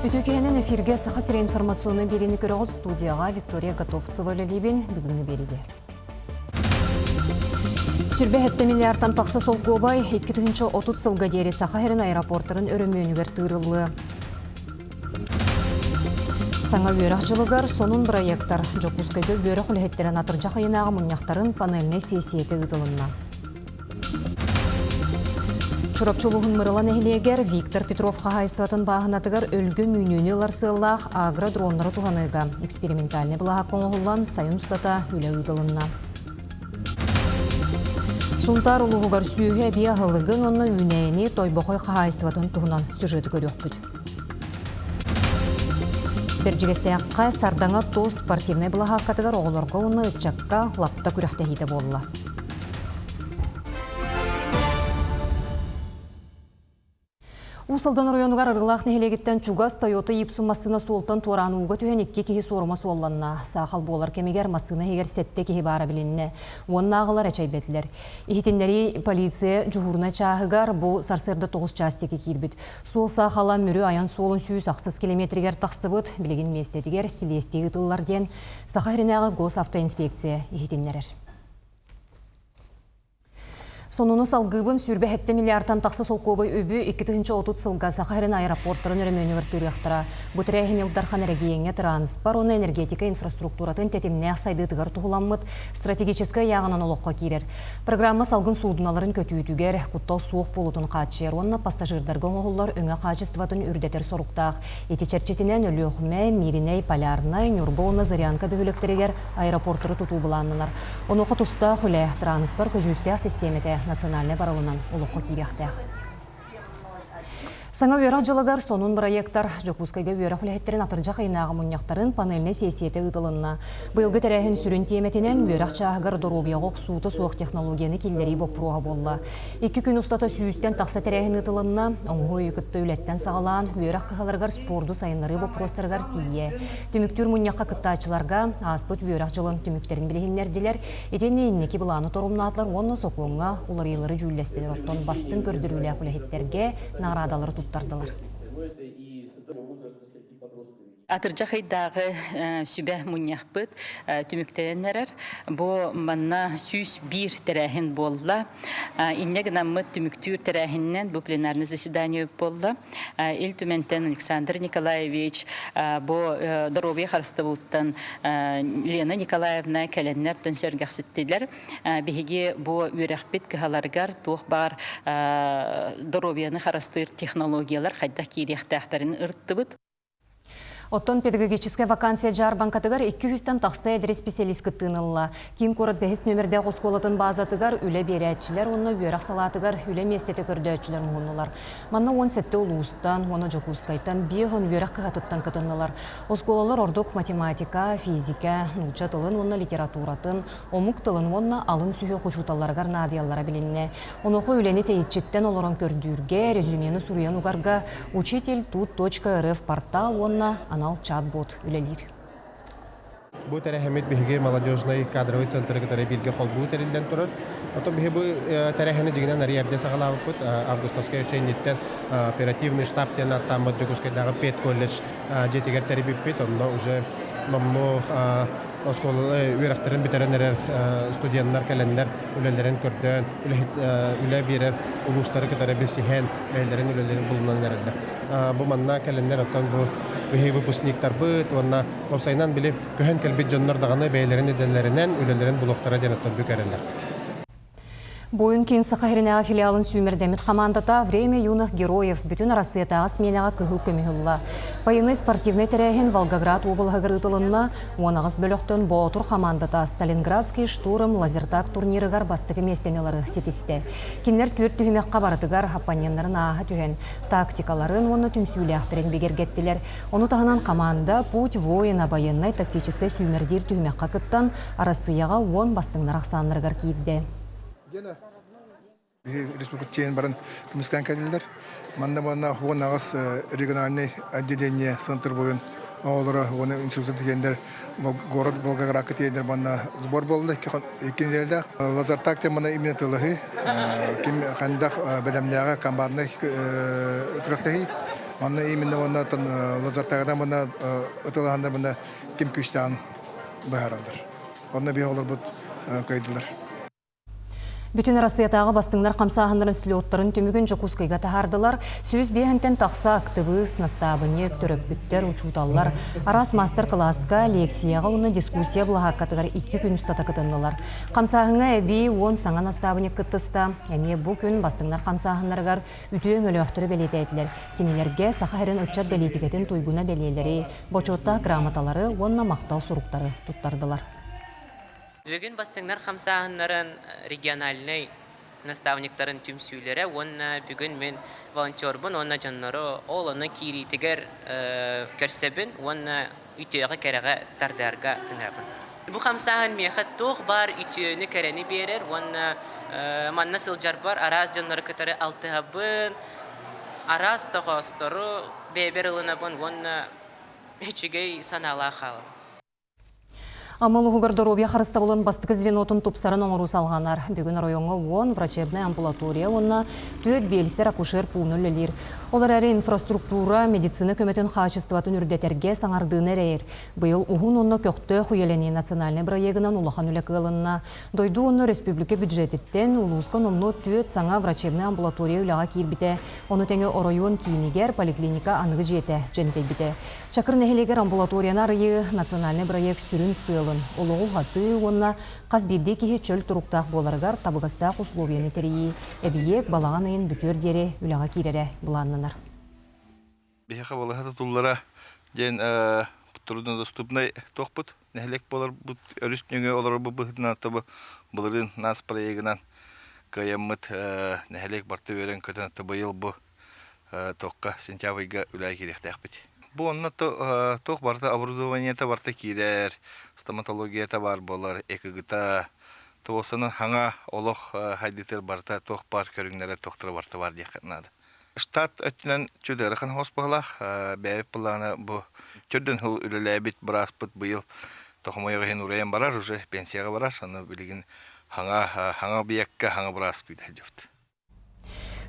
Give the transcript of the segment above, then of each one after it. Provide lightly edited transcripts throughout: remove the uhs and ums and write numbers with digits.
Бүтөкенен эфирге сахасыр информационный берені көріғыз студияға Виктория Готовцева лебен бүгінгі береге. Сүрбе 7 миллиардтан тақсы сол көбай 2-30 сылға дері Сахарин аэропортырын өрімөнігер тырылы. Саңа бөріқ жылығар сонун проекттар Жокускайда бөріқ үлхеттерін атыржақ айынағы мұнияқтарын панеліне сесиеті ұтылынна. Чурапчулуғын мырылан әхілегер Виктор Петров қағайыстыватын бағынатығар өлгі мүнөні ларсылақ агродронлары туғаныға экспериментальны бұлаға қоңғылан сайын ұстата үлі ұтылынна. Сунтар улуғығар сүйе бия ғылығын онны үнәйіні тойбоқой қағайыстыватын туғынан сюжеті көрек бүд. Берджігестеяққа сардаңа тоз спортивный бұлаға қатығар оғыларға оны ұтчаққа лапта күріқтәхейті болыла. Усалдан районугар ырылақ нехелегеттен чугас Тойота ипсу масына суолтан туарануға түйен екке кехи сорыма суолланна. Сақал болар кемегер масына егер сетте кехи бара білінне. Онна ағылар әчай бәділер. Ихетіндері полиция жуғырна чағығар бұл сарсырды 9 частеке кирбіт. Суол сақала мүрі аян суолын сүйіс ақсыз километригер тақсыбыт, білеген местетігер силестегі тыллар ден Сақайрынағы госавтоинспекция ихетіндерер. Сонуны салгыбын сүрбе 7 миллиардтан тақсы сол көбай өбі 2-30 сылға Сахарин аэропорттарын өрімөнігір түріқтіра. Бұтырайхын елдархан әрегейіңе транспар, оны энергетика инфраструктуратын тәтеміне ақсайды тұғыр тұғыламмыд стратегическа яғынан олыққа керер. Программа салгын судыналарын көтүйітігер, құттал суық болутын қатшер, онына пассажирдарға оңғылар өңі қачыстыватын үрдетер соруқтақ. Еті черчетінен өліғме, мириней, полярнай, нүрбо оны зарянка бөхілектерегер аэропорттары тұту бұланынар. Оны құтыста хүлі транспар көжістеғ системеті национальный барылынан олыққа кейректәқ. Саңа өйрақ жылығар сонун проекттар Жокускайға өйрақ үләйеттерін атыржақ айнағы мұнияқтарын панеліне сесиеті ұтылынна. Бұйылғы тәрәхін сүрін теметінен өйрақ чағығар дұрубияғық суыты суық технологияны келдері бопыруға болла. 2 күн ұстата сүйістен тақса тәрәхін ұтылынна, оңғы өйкітті үләттен сағалан, өйрақ қығаларғар спорду сайынлары бопыростарғар тие. Түміктүр мұнияққа күттачыларға аспыт өйрақ жылын түміктерін білігінлерділер, етені иннекі бұланы торумнаатылар, оны соқуыңа уларылары жүллестелер оттон бастың көрдірулі үләйеттерге нарадалары туттардылар. Атыржақайдағы сүбә мұнияқпыт түміктерінерер. Бұл манна сүйіс бір тәрәхін болла. Иннеген аммыт түміктүр тәрәхіннен бұл пленарны заседание болла. Ил түментен Александр Николаевич бұл дұробия қарысты болттан Лена Николаевна кәленнерден сөргәқсеттелер. Бігеге бұл өрәқпет кіғаларғар туық бар дұробияны қарыстыр технологиялар қайдақ кейректәқтарын ұрттыбыт. Оттон педагогическая вакансия жар банкатыгар 200-тен тақсы әдірі специалист күттіңілла. Кейін көріт бәхіс нөмірде қосқолатын базатыгар үлі берәтчілер, оны бөріқ салатыгар үлі местеті көрді өтчілер мұғынылар. Манна 17 ұлыстан, оны Жокускайтан бейғын бөріқ қығатыттан күтінілар. Осқолалар ордық математика, физика, нұлча тылын, оны литературатын, омук тылын, оны алын сүйе құшуталарғар надиялара білінне. Онықы үлені тейітчеттен олырын көрдүрге, резюмені сұруян уғарға учитель.рф портал, оны анал чат-бот үлелер. Бұл тәрәхемет бігі молодежный кадровый центр который бірге қол бұл тәрелден тұрыр. Отын бігі бұл тәрәхені жігінен әрі әрде сағалауып бұд. Августовская өсейнеттен оперативный штабтен аттамыд Жокускайдағы 5 колледж жетігер тәребіп бет. Онда уже мамму осколы үйрақтырын бітерінер студенттер кәлендер үлелерін көрден, үле берер ұлыстары кітары бесіген бәйлерін үлелерін бұлынан әрілдер. Бұл манна кәлендер оттан бұл үхей выпускниктар бұд, онна опсайнан біліп көхен кәлбет жонлар дағаны бәйлерін еделерінен үлелерін бұлықтара ден оттан бүк әрілдер. Бойын кейін Сахаринага филиалын сүймердемет командата «Время юных героев» бүтін Россиятаға сменаға күхіл көмігілі. Байыны спортивный тәрәхін Волгоград облығы ғырытылынна, онағыз бөліқтін Боотур командата Сталинградский штурм лазертак турнирығар бастығы местенелері сетісті. Кенлер түрт түйімеққа барытығар оппоненларын ағы түйен. Тактикаларын оны түмсүйлі ақтырен бегергеттілер. Оны тағынан команда «Путь воина» байыннай тактическай сүймердер түйімеққа күттан Россияға 10 бастыңлар ақсанларығар кейді. Республика чейін барын күмістен кәділдер. Манда он ағыз региональный отделение центр бойын оғылары, оны инструктор дегендер город Волгоград кетендер бана сбор болды. Екендерді лазертак те мана именно тылығы, кем қандақ бәдәмліға комбарны күректегі. Манна именно ванна тан лазартагада манна ытылахандар манна тим күстан баһаралдар. Онна бе олар бут кайдылар. Бүтін Россиятағы бастыңдар қамсағындырын сүлеуттарын түмігін жокускайға тахардылар. Сөз бейхінтен тақса актыбыз, настабыне, түріпбіттер, учуталар. Арас мастер-класска, лекцияға оны дискуссия бұлаға қатығар 2 күн ұстата кытындылар. Қамсағыңа әбей 10 саңа настабыне кыттыста. Әме бұл күн бастыңдар қамсағындарғар үтіен өлі өқтірі бәлеті әйтілер. Кенелерге сақа әрін ұтчат бәлетігетін туйгуна бәлелері, бочотта грамоталары, онна мақтал сұруқтары тұттардылар. Бүгін бастыңдар қамсағынларын региональный наставниктарын түмсүйлері, онна бүгін мен волонтербын, онна жаннары ол оны кирейтігер көрсебін, онна үтеуға кәріға тардарға күнәбін. Бұл қамсағын меқі тоқ бар үтеуіні кәрені берер, онна манна сылжар бар, араз жаннары күтары алтығабын, араз тоғастыры бәбер ұлынабын, онна үтігей санала қалым. Амалуғы гардеробия қарыстабылын бастықы звенотын тұпсарын оңыру салғанар. Бүгін районға 10 врачебная амбулатория, онна түйет белсер акушер пулнөлелер. Олар әрі инфраструктура, медицина көметін қачыстыватын үрдетерге саңардығын әрейір. Бұйыл ұғын онна көқті құйелені национальный проегінен улахан үлі қылынна. Дойду онна республика бюджететтен улуысқан омны түйет саңа врачебная амбулатория үліға кейірбіте. Оны тәңі орайон кейінігер поликлиника анығы жете жентей біте. Чакыр нәхелегер амбулаторияна арайы национальный проект сүрін сыл. Олығы ғаты онна қазбирде кеге чөл тұруқтақ боларығар табығастақ условияны терейі. Әбиек балаған айын бүтер дере үліға керері бұланнанар. Бейхақа балағаты тұллара ден тұрудың доступнай тоқпыт. Нәхілек болар бұд өрістіңе олар бұғытын аттабы бұлырын нас проегінан қайаммыт нәхілек барты өрен көтін аттабы ел бұ тоққа сентябрьға үлі керектәқ біт. Бұл онна тоқ барта оборудованиета барта кирер, стоматологията бар болар, экігіта, тоғысының хаңа олық хайдетер барта тоқ бар көріңнері тоқтыры барта бар дейқінады. Штат өттінен чөдері қан хос бағылақ, бәйіп бұлағына бұл түрдің хыл үлілі әбет біраз бұт бұйыл тоқымайға хен ұрайын барар, уже пенсияға барар, соны білігін хаңа бияққа хаңа біраз күйді әжіпті.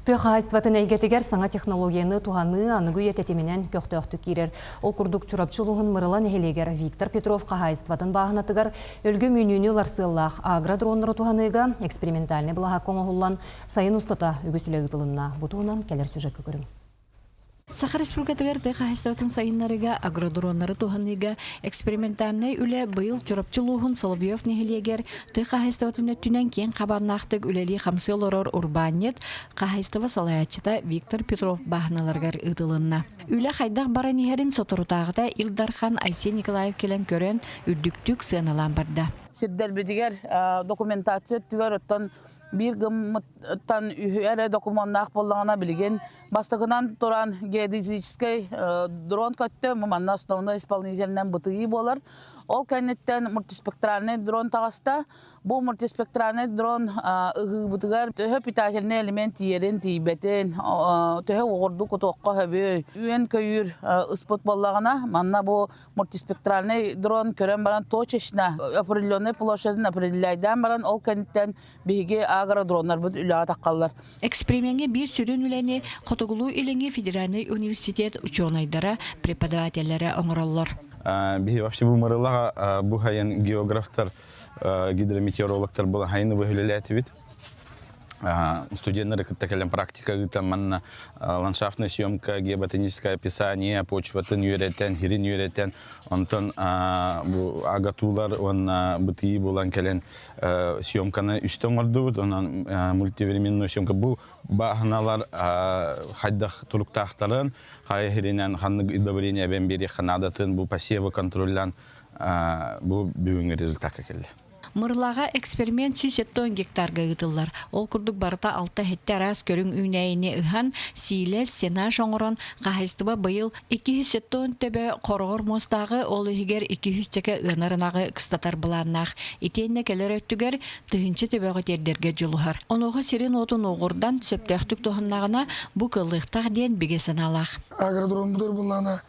Тұйқа айстыватын әйгетігер саңа технологияны туғаны анығы ететеменен көқтөқті керер. Ол күрдік чурапчылығын мұрылан әхелегер Виктор Петров қағайстыватын бағынатығар өлгі мүйнүйні ларсыллақ агродронлары туғаныға экспериментальны бұлаға коңығылан сайын ұстата үгісілі ғытылынна. Бұтуынан кәлер сюжеткі көрім. Саха Республикатыгар тыйха хайстабытын сайыннарыга, агродроннары туғаныга, экспериментальный үлі бұйыл чурапчылуғын Соловьев нехелегер, тыйха хайстабытын өттінен кен қабарнақтық үлелі қамсыл орор урбанет, қахайстабы салаятчыта Виктор Петров бағыналарғар ұтылынна. Үлі қайдақ бара нехерін сотырутағыда Илдархан Айсен Николаев келен көрен үрдіктік сыналан барды. Сирдер бедігер документация түгер өттен bir gımıttan ühüere dokumannaq bolağına bilgen бастығынан туран геодезический дрон көтті маманна основной исполнительнен бытыгы болар. Ол кәнеттен мультиспектральный дрон тағаста. Бұл мультиспектральный дрон ұғы бытыгар төһі питательный элемент ерін тейбетін төһі оғырды күтоққа хөбі. Үйен көйір ұспыт болағына манна бұл мультиспектральный дрон көрен баран точечна определенный площадын определяйдан баран ол кәнеттен биге агродронlar bu ülağa taqqallar. Экспериментге bir sürün üleni Qotogulu ilini Federalный университет ученыйдара преподавательлері оңыраллар. Bihi vaxtı bu mırılağa bu hayın geograflar, gidrometeorologlar bu hayını bu hüleleti bit. Студенты, которые практика, там ландшафтная съемка, геоботаническое описание, почватын юретен, хирин юретен, онтон агатулар, он бытии булан келен съемканы үстен ордубут, он мультивременную съемка бу бахналар хайдах туруктахтарын, хай хиринен ханны удобрение бен бери ханадатын бу посевы контроллян бу бүгүнгө результат келди. Мырлаға эксперимент 170 гектарға ұтылар. Ол күрдік барыта 6 хеттер аз көрің үйнәйіне ұхан сейлер сена жоңырын қағайстыба бұйыл 270 төбі қорғыр мостағы ол үйгер 200 чеке ұнарынағы қыстатар бұланнақ. Итейіне келер өттігер түхінші төбеғі тердерге жылуғар. Онуға сирен отын оғырдан сөптәқтік тұхыннағына бұл қылықтақ ден бігесін алақ. Агродрон бұдыр бұлана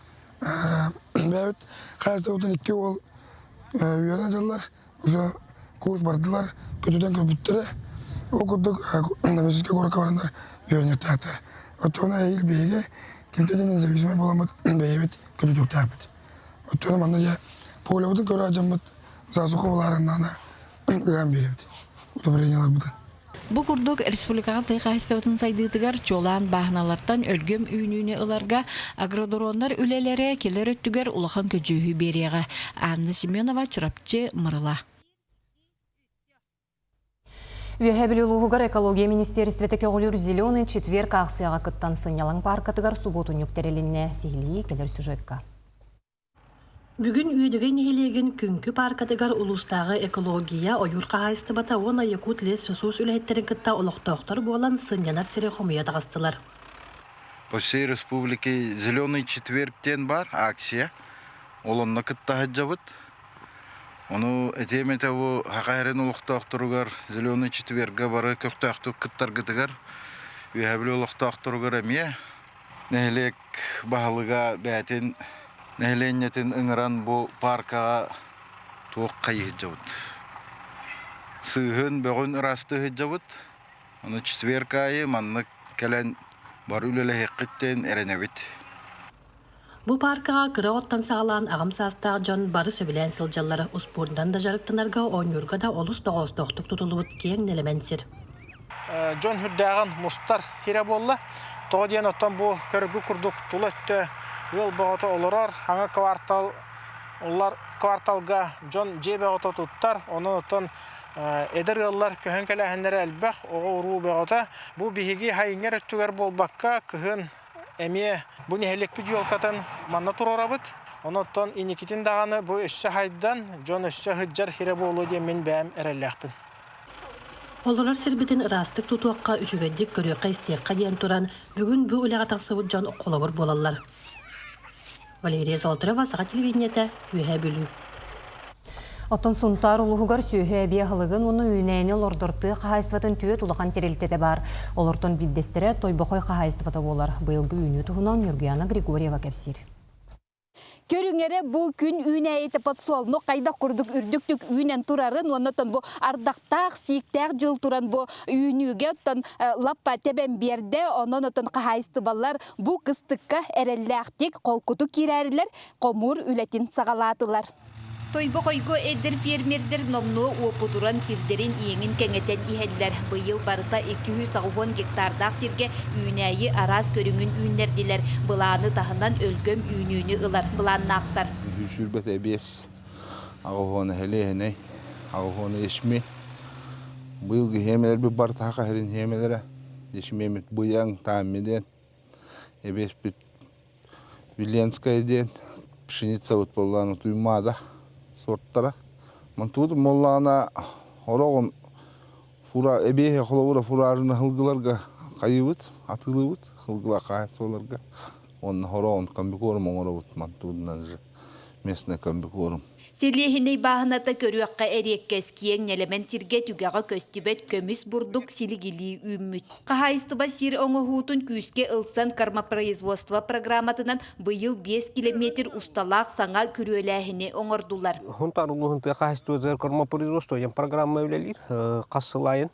бәуіт қағайстыба отын 2 ол үйерден жылдар. Уже курс бардылар, көтуден көбіттері. Ол күрдік нәмесізге көрікі барындар үйерінер тәқтір. Отчоғына әйіл бейге Тилтеден независимый боламыт, бәйбет көтü түртәрбет. Оттаны манда я пойлабыты көрі ажамыт, засуқы боларыннана өйән беребет. Удобрениялар бұдан. Бу курдук республикага тыйгаыстыбытын сайдыытыгар чолаан бааналардан өлгөм үйнүүнү ыларга агродорондар үлелере келер өттүгер улахан көжүүхү берияга. Анна Семенова чурапчы мырыла. Үйәһәбілілуғығар экология министерстветі көгілір зеленый четверг ақсияға кыттан сынялан паркатыгар субботу нүктерелінне сихилии келер сюжетка. Бүгін үйедіген елеген күнкі паркатыгар улустағы экология ойыр қағайыстыбата оны Якут лес ресурс үләйеттерін кытта олықтоқтар болан сынянар сире хомия дағастылар. По всей республике «Зеленый четверг»тен бар акция. Олонна кытта хаджабыт. Onu eteme bu hakayren uluqtaqtırugar «Зеленый четверг»ga bары köktaqtı kıttar gıtıgar. Ühəbili uluqtaqtırugar emiye. Nehlek bahalıga bәтен nehlenyetin ıngıran bu parka toq qayı hıcabıt. Sığın böğün ırastı hıcabıt. Onu четверг ayı manlık kelen bar ülele heqqitten erenebit. Bu parkaga kıra ottan sağlan ağım sastaq John barı söbilen sıljalları uspurundan da jarıktınarga oynurga da olus doğustoqtuk tutulubut keң nelemensir. John hüddağın mustar hire bolla. Toğdiyen ottan bu körgü kurduk tulatты yol bağıtı olurar. Hanga kvartalga John jebe bağıtı tuttar. Onun ottan eder yollar köhün kələhenleri elbək oğu uru bağıtı. Bu bihigi hayınger öttüger bolbakka kıhın emiye bu nehelek bir yol katan manna turarabıt. Onottan inikitin dağını bu össe haydan John össe hıccar hire bolu diye min bəyəm erelləqpin. Olalar sirbitin ırastık tutuaqqa üçügeddik körüqqa istiyaqqa diyen turan bugün bu ulega taqsıbıt John qolabır bolallar. Valeriya Zoltarova, Sağa televideniyete, Үйәһәбілүү. Оттон сунтар улуғығар сүйе бия хылығын оны үйнәйіне лордырты қағайыстыватын түйет улахан терелтеті бар. Олортон билдестері тойбақой қағайыстываты болар. Бұйылғы үйні тұғынан Юргияна Григорьева кәпсір. Көрүңере бу күн үйне етіпат солны қайда құрдық үрдіктік үйнен тұрарын, онытын бұл ардақтақ, сиіктәқ жыл тұран бұл үйнеге лаппа тебен берді, онын отын қағайысты балар бұл қыстыққа әрелләқтік қолқұты керәрілер, қомур үлетін сағалатылар. Тойбо койго эдер фермердер номну опудуран сирдерин иеңин кеңетен иһеллер. Быйыл барыта 290 гектардақ сирге үйнәйі араз көрүңүн үйнердилер. Быланы тахынан өлгөм үйнүүнү ылар. Быланны ақтар. Sürбет эбес. Ағуғаны хелейхеней. Ағуғаны ешме. Быйылғы хемелер бір барыта хақа херин хемелері. Ешмемет бұяң таамеден. Эбес бит Виленская ден. Пшеница вот болланы туймада. Sortlara. Mantuğut mollana oroğun fura ebehe xolawura furajını hılgılarga kayıbıt, atılıbıt, hılgıla kayıt olarga. Onun oroğun kambikorum oğurabıt mantuğundan mesne kambikorum. Сирлиһиней баһыната көрүөккэ эриеккес киең нелемен сирге түгәгә көстүбет көмүс бурдук силигили үммүт. Кахайстыба сир оңохутун күскә ылсан кармапроизводство программатынан быйыл 5 километр усталак саңа күрөләһине оңордулар. Хунтарулухунта кахайстыба кармапроизводство ян программа үлелир кассылайын.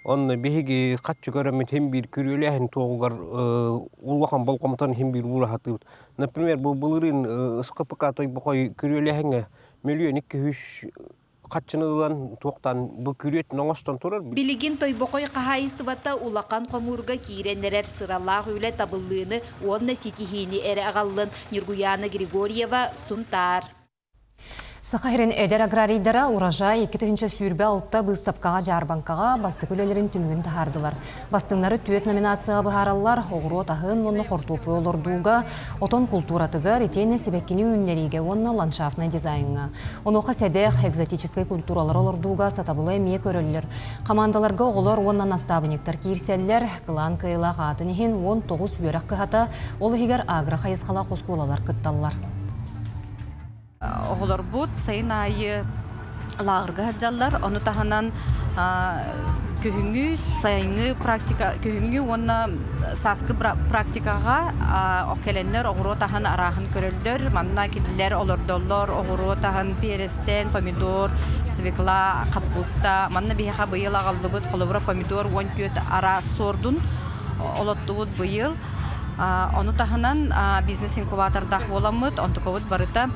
Он беги катчы көрөмөт hem bir күрөләһин тоогар улвахан балкомтан hem bir урахатып. Например, бу булырын СКПК той бакой күрөләһине миллион 200 катчыныган токтан бу күрөт ноңостон турар. Билигин той бакой кахайстыбата улакан комурга киреннерер сыраллах үле табыллыны онна ситихини эре агаллын Нургуяна Григорьева Сунтар. Сақайрын әдер аграрийдара урожай 2-ші сүйірбе алтта бұстапқаға жарбанқаға басты көлелерін түмігін тахардылар. Бастыңнары түйет номинацияға бұхаралар, оғыру отағын онны қортупы олырдуға, отон культуратыға ретейні себеккені үннериге онны ландшафтный дизайнға. Онуға сәдек экзотическай культуралар олырдуға сатабылы әмие көрілілер. Командаларға оғылар онна наставниктар кейірселлер, қылан кайла қатын ехен 19 үйерақ қығата, ол егер агра қайысқала қосколалар күтталар. Оғылар бұд, сайын айы лағырға хаджалар, оны тағынан көхіңі, сайыны практика, көхіңі оны сасқы практикаға оқеленлер оғыру тағын арағын көрілдер, мамна келілер олырдоллар, оғыру тағын перестен, помидор, свекла, капуста, манна бейха бұйыл ағалды бұд, қолыбыра помидор, 14 ара сордун, олатты бұд бұйыл. Оны тахынан бизнес инкубатордақ боламыд, онтуковыд барыта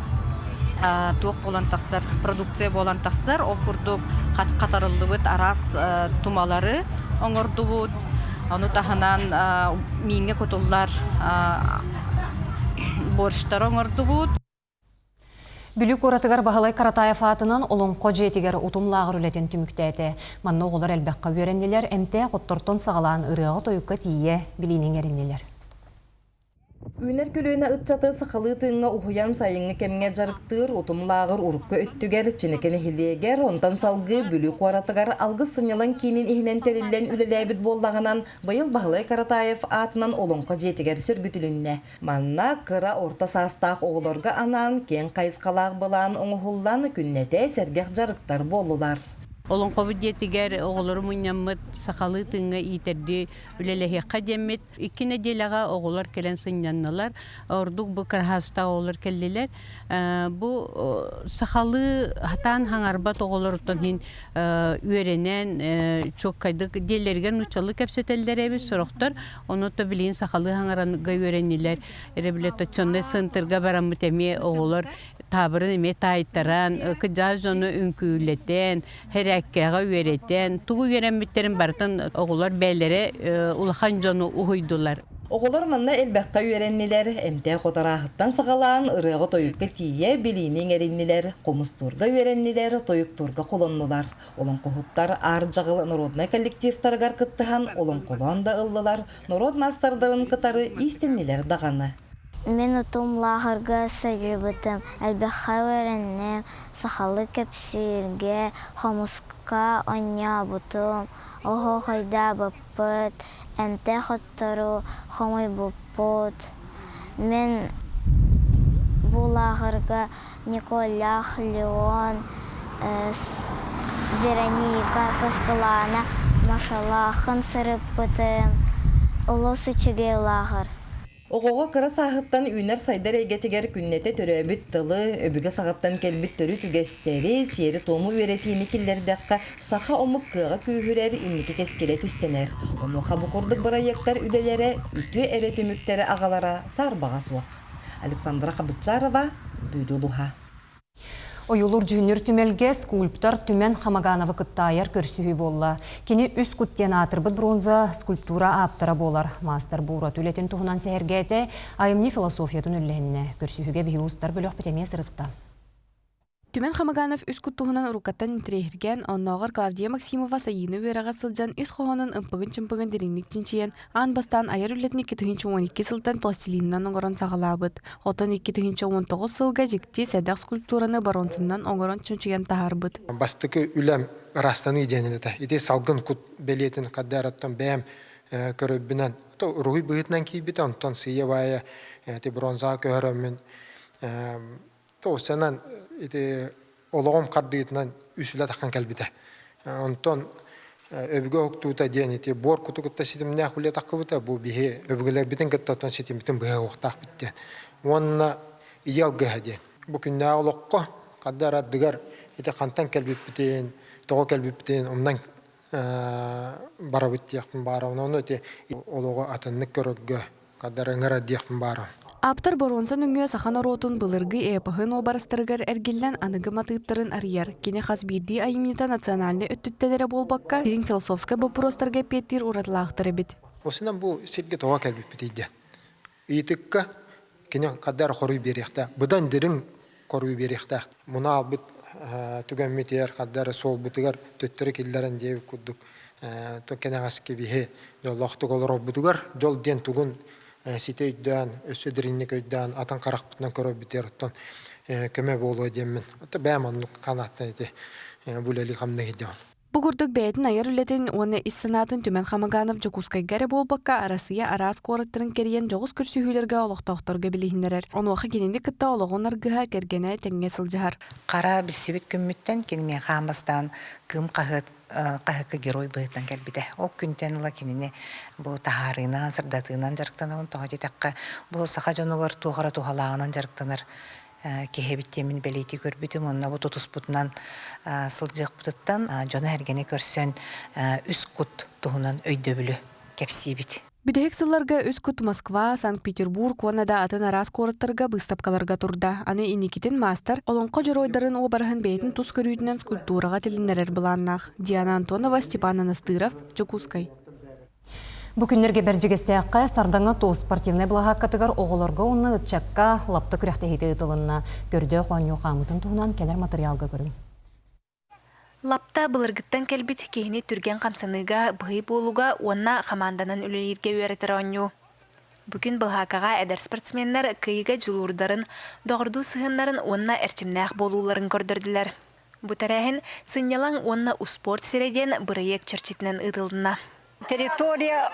туох болан тахсар, продукция болан тахсар, ол курдук қатарылдыбыд арас тумалары оңордубуд. Оны тахынан миңе кутуллар борштар оңордубуд. Бүлік оратыгар Бағалай Каратаев атынан олонқо жетігер утумлағыр үлетін түміктәті. Манны оғылар әлбәққа өреннелер, әмте қоттортон сағалан ұрығы тойыққа тие білейнен еріннелер. Үнер күлüğüne ıtçatı sıkılı tığına uhuyan sayını kemge jarıktır, utumlağır urukka öttüger, çinekene hileger, ondan salgı bülük oratıgar, algı sınyalan kinin ihnen terillen ülelebit bollağınan, bayıl Бағалай Каратаев atından olonqa jetiger sürgütülünne. Manna kıra orta sastaq oğulorga anan, ken kayısqalaq bulan oğullan künnete sergeq jarıktar bollular. Олон қобидетігер оғылыр мұнямыд сақалы тыңға итерді үлелеге қадемет. Икіне делаға оғылар келен сынянналар. Ордық бұл қархаста оғылар келділер. Бұл сақалы хатан хаңарбат оғылар ұттан үйеренен чоқ қайдық делерген ұчалы кәпсетелдер әбі сұрықтар. Оны да білейін сақалы хаңаранға үйеренелер. Әребілетті чонны сынтырға барамыт әме оғылар табырын әме тайттаран, күджаз оны үнкүйлетен, әрәккәға үйереттен, туғы үйеренміттерін бартын оғылар бәлері улахан жону ұхойдылар. Oğullar manna elbaqqa öğrenniler, emte qotarağıttan sağalan, ırığı toyukka tiye bilinin erinniler, qomusturga öğrenniler, toyukturga kolonlular. Olon qohuttar arjağıl Narodna kollektivtargar kıttıhan, olon kolon da ıllılar, Narod mastardарын kıtarı istenniler dağanı. Мен утумлағырға сәжібітім, әлбәққа өреннем, сақалы кәпсірге, қомысқа оня бұтым, оғы қайда бұппыт, әмте қоттару қомай бұппыт. Мен бұлағырға Николях, Леон, Вероника, Саскалана, Машалахын сырып бұтым, ұлы сүчіге лағыр. Oğuğa kıra sağıttan üner saydar egetiger künnete töröbüt tılı, öbüge sağıttan kelbit törü tügesteri, siyeri tomu üretini killerdekka sağa omuk kığa kühürer, inniki keskele tüstener. Onu xabukurduk barayaktar ülelere, ütü ere tümüktere ağalara sarbağa suaq. Aleksandra Xabıtçarova, Büduluha. Oyulur junior tümelge skulptor Tümen Xamaganova kıttayar körsühü bolla. Keni üst kuttien atırбыт bronza skulptura aptara bolar. Master buğra tületin tuhunan sehergete ayımni filosofiyatın üllehine. Körsühüge bihi ustar bölüq bitemiye sırıtta. Tümen Xamaganov üst kuttuğunan urukattan intirehirgen, onnoğar Claudia Maksimova sayını üyerağa sılcan üst qoğanın ımpıgın derinlik cinçiyen, an bastan ayar ületini 2012 sıldan plastilindən oğaran sağalabıd. Otan 2019 sılga jikti sədaq skulpturanı baronsundan oğaran çönçüyen taharbıd. Bastıkı ülem rastanı idenilete. İde salgın kut beliyetin kaddarattan bəyəm köröbbünen. Ruhi bıhıtnan ki bit ondan siye vaya bronza körömün. O senan iti olağım kardıyıtından üsüle takkan kalbide. Ondan öbüge huktuğuta diyen iti bor kutu kutta sitim ne akılya takı bita bu bihi öbügeler bitin kutta otan sitim bitin bihe huktak bitti. Onunla ideal gıha diyen. Bu künne olakka kaddar addıgar iti kantan kalbit bitin, toğu kalbit bitin, ondan bara bitti yakın bara. Onu iti olağı atanlık körögge kaddar öngara diyakın bara. Аптар боронсан үңгө сахан оротун былыргы эпахын олбарыстырыгар эргиллен аныгы матыптарын арыяр. Кене хасбирди айымнита национальный өттүттелері болбакка дирин философска вопростарга петтир уратлаахтары бит. Осынан бу сирге тоға кәлбіп бітейді. Ийтікка кене қаддар қоруй беректі. Бұдан дирин қоруй беректі. Мұна албыт түген метер қаддар сол бұтығар төттірі келдерін дейіп күддік. Кене ғаске бейе жоллақты қолыр бұтығар. Жол ден түгін сите өйден, өсі діріннік өйден, атын қарақ бұтынан көрі бітер ұттан көме болу өдемін. Ота бәйім анлық қанаттан еті бұлелі қамны еден. Бұғырдық бәйдің айар үлетін оны иссанатын Тümen Xamaganov жокускайгары болбаққа арасыя арас қораттырын керген жоғыз көрсүйілерге олықтақтырға білігіндерер. Оны оқа кененді кітта олығын арғыға кергені тәңге сылжығар. Қара білсебет көмметтен кенеме қамбастан кым қағықы герой бұғыттан кәлбіде. Ол күнтен ұла кенене бұл тахарынан, сырдатынан жарықтанауын тоға жетаққа бұл сақа жонуғар туғара туғалағынан жарықтанар. Кехебиттемин белейти көрбүтүм, онна бу тутуспутунан сылжык бутуттан жона эргене көрсөн үс кут туһунан өйдөбүлү кепсибит. Бүдәһек сылларга Өскут Москва, Санкт-Петербург, Уанада атын арас кораттарга быстапкаларга турда. Аны иникитин мастер олонко жоройдарын обарыхын бейтин тус көрүүтүнөн скульптурага тилиннерер буланнах. Диана Антонова, Степан Анастыров, Жокускай. Бүкүннерге бәржігестеаққа сардаңа тоу спортивный блага катыгар оғылырға оны ұтчакка лапты күрәхті хеті ұтылынна. Көрді қуаню қамытын туғынан келер материалға көрін. Лапта былыргыттан кәлбет кейіні түрген қамсаныға бұғай болуға онна қаманданын үлелерге өретір оңю. Бүкін бұлғақаға әдір спортсменлер күйіға жылурдарын, доғырду сығынларын онна әрчімнәқ болуларын көрдірділер. Бұтарайын сынялан онна успорт середен бұрайек чырчитінен ұтылдына. Территория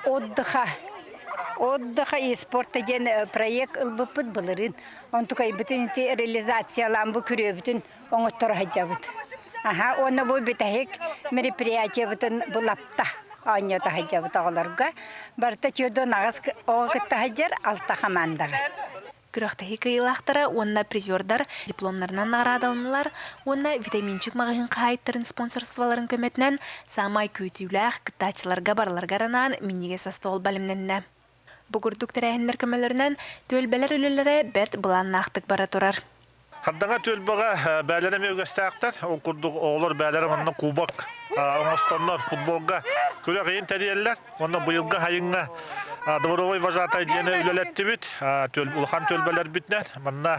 отдыха и спорта ден проект ылбыппыт былырын. Он tukay bütün реализациялан бу күрө бүтүн оңоттор хаҗабыт. Оны бу битәһек мероприятие бүтүн булапта. Аньята хаҗабыт аларга. Барта чөдө нагыз огытта хаҗар алта командага. Күрәхтәһи кыйлахтара онна призердар дипломнарынан наградалынылар, онна витаминчик магазин кайттырын спонсорстваларын көмөтнән самай күйтүләх кытачыларга барларга ранан миниге состол балымнәннә. Бугурдук тәрәһеннәр көмөлөрнән төлбәләр үлеләре бәт буланнактык бара турар. Хаддаңа төлбәгә бәләре мөгәстәктәр, ул курдук оглар бәләре монны кубок, оңостоннар футболга күрәгән тәриялләр, монны быелга хайынга дворовой вожатай дене үлелетти бит, улхан төлбәләр битнәр. Монда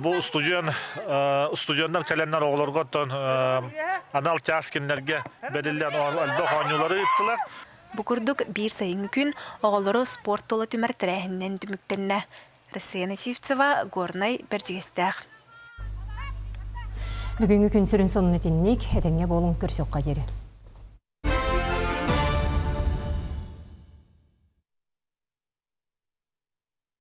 бу студентлар календар огларга тон анал часкиннәргә белелгән алда ханюлары иттеләр. Бу курдук бир сайын күн оглары спорт толы түмәр тәрәһеннән түмүктәннә. Россия Сивцева, Горнай, Бержигестәх. Бүгінгі күн сүрін сонын етіннік, әтенге болың көрсөк қадері.